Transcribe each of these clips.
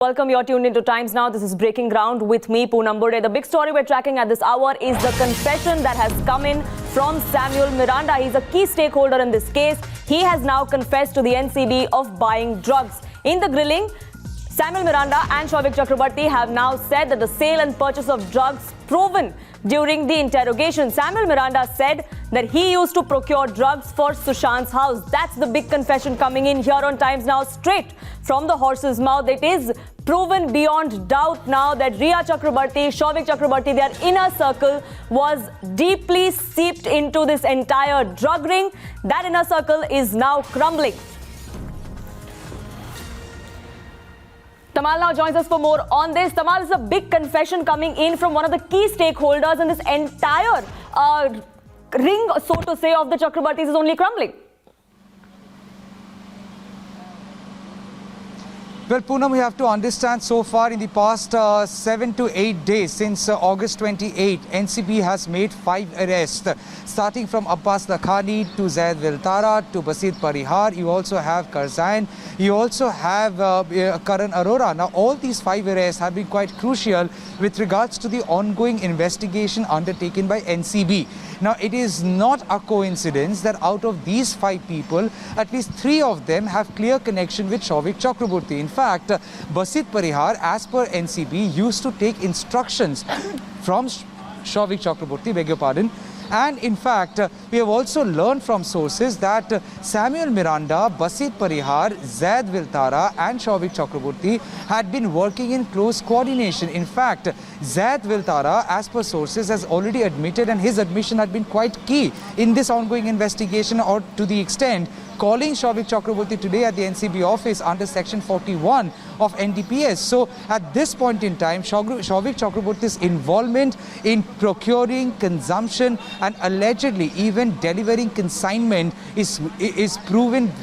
Welcome, you're tuned into Times Now. This is Breaking Ground with me, Poonam Bode. The big story we're tracking at this hour is the confession that has come in from Samuel Miranda. He's a key stakeholder in this case. He has now confessed to the NCB of buying drugs. In the grilling, Samuel Miranda and Souvik Chakrabarti have now said that the sale and purchase of drugs proven during the interrogation. Samuel Miranda said that he used to procure drugs for Sushant's house. That's the big confession coming in here on Times Now, straight from the horse's mouth. It is proven beyond doubt now that Rhea Chakrabarti, Souvik Chakrabarti, their inner circle was deeply seeped into this entire drug ring. That inner circle is now crumbling. Tamal now joins us for more on this. Tamal, is a big confession coming in from one of the key stakeholders in this entire ring, so to say, of the Chakrabartis is only crumbling. Well, Poonam, we have to understand so far in the past 7 to 8 days since August 28, NCB has made 5 arrests, starting from Abbas Lakhani to Zaid Viltara to Basit Parihar. You also have Karzain. You also have Karan Arora. Now, all these 5 arrests have been quite crucial with regards to the ongoing investigation undertaken by NCB. Now, it is not a coincidence that out of these 5 people, at least 3 of them have clear connection with Souvik Chakrabarti. In fact, Basit Parihar, as per NCB, used to take instructions from Souvik Chakrabarti, beg your pardon. And in fact, we have also learned from sources that Samuel Miranda, Basit Parihar, Zaid Viltara and Souvik Chakrabarti had been working in close coordination. In fact, Zaid Viltara, as per sources, has already admitted, and his admission had been quite key in this ongoing investigation, or to the extent calling Souvik Chakrabarti today at the NCB office under Section 41 of NDPS. So at this point in time, Souvik Chakrabarti's involvement in procuring, consumption and allegedly even delivering consignment is proven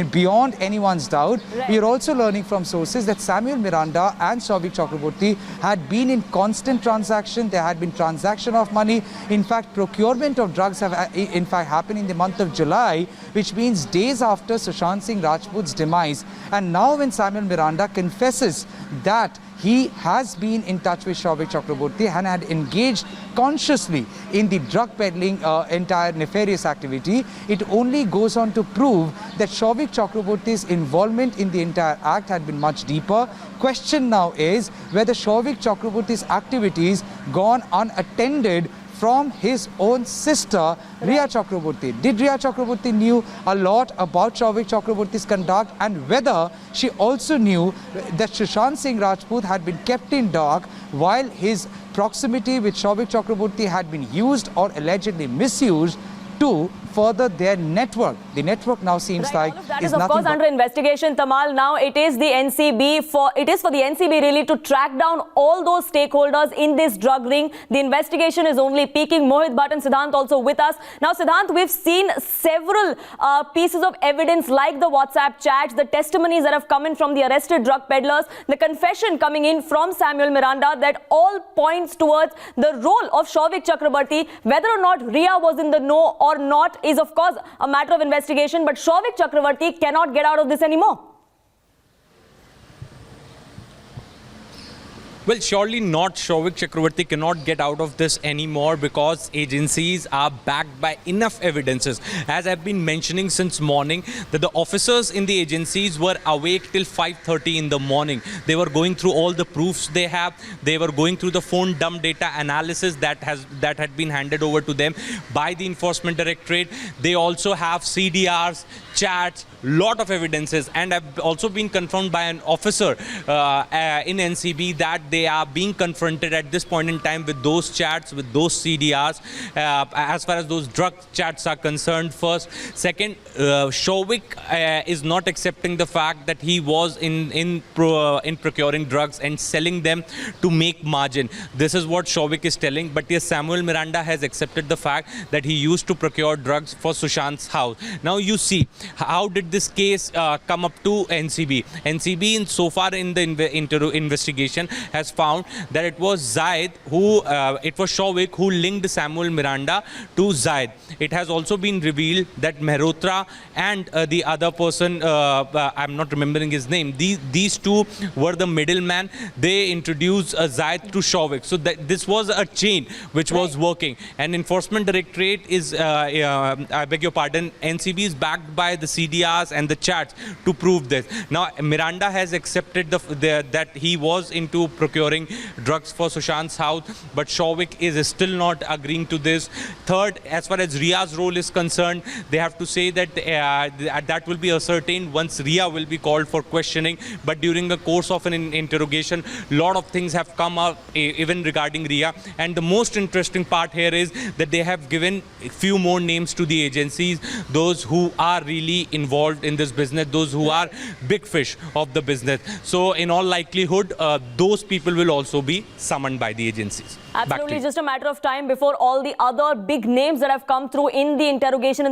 beyond anyone's doubt. Right. We are also learning from sources that Samuel Miranda and Souvik Chakrabarti had been in constant transaction. There had been transaction of money. In fact, procurement of drugs have in fact happened in the month of July, which means days after Sushant Singh Rajput's demise. And now when Samuel Miranda confesses that he has been in touch with Souvik Chakrabarti and had engaged consciously in the drug peddling entire nefarious activity, it only goes on to prove that Souvik Chakrabarti's involvement in the entire act had been much deeper. Question now is whether Souvik Chakrabarti's activities gone unattended from his own sister, Rhea Chakrabarti. Did Rhea Chakrabarti knew a lot about Souvik Chakrabarti's conduct, and whether she also knew that Sushant Singh Rajput had been kept in dark while his proximity with Souvik Chakrabarti had been used or allegedly misused to further their network. The network now seems like all of that is of nothing course under investigation, Tamal. Now it is the NCB for the NCB really to track down all those stakeholders in this drug ring. The investigation is only peaking. Mohit Bhatt and Siddhant also with us. Now, Siddhant, we've seen several pieces of evidence like the WhatsApp chats, the testimonies that have come in from the arrested drug peddlers, the confession coming in from Samuel Miranda, that all points towards the role of Souvik Chakrabarti. Whether or not Rhea was in the know or not is of course a matter of investigation, but Souvik Chakrabarti cannot get out of this anymore. Well, surely not. Souvik Chakrabarti cannot get out of this anymore because agencies are backed by enough evidences. As I've been mentioning since morning, that the officers in the agencies were awake till 5:30 in the morning. They were going through all the proofs they have. They were going through the phone dump data analysis that had been handed over to them by the Enforcement Directorate. They also have CDRs, chats, lot of evidences, and I've also been confirmed by an officer in NCB that they are being confronted at this point in time with those chats, with those CDRs, as far as those drug chats are concerned. First. Second, Souvik is not accepting the fact that he was in procuring drugs and selling them to make margin. This is what Souvik is telling. But yes, Samuel Miranda has accepted the fact that he used to procure drugs for Sushant's house. Now you see, how did this case come up to NCB. NCB, so far in the investigation, has found that it was Zaid it was Shawik who linked Samuel Miranda to Zaid. It has also been revealed that Mehrotra and the other person, I'm not remembering his name, these two were the middleman. They introduced Zaid to Shawik. So this was a chain which was working. And Enforcement Directorate is, I beg your pardon, NCB is backed by the CDRs and the chats to prove this. Now, Miranda has accepted that he was into procuring drugs for Sushant's house, but Shawik is still not agreeing to this. Third, as far as Ria's role is concerned, they have to say that that will be ascertained once Ria will be called for questioning. But during the course of an interrogation, a lot of things have come up, even regarding Ria. And the most interesting part here is that they have given a few more names to the agencies, those who are really involved in this business, those who are big fish of the business. So in all likelihood, those people will also be summoned by the agencies. Absolutely, just a matter of time before all the other big names that have come through in the interrogation in the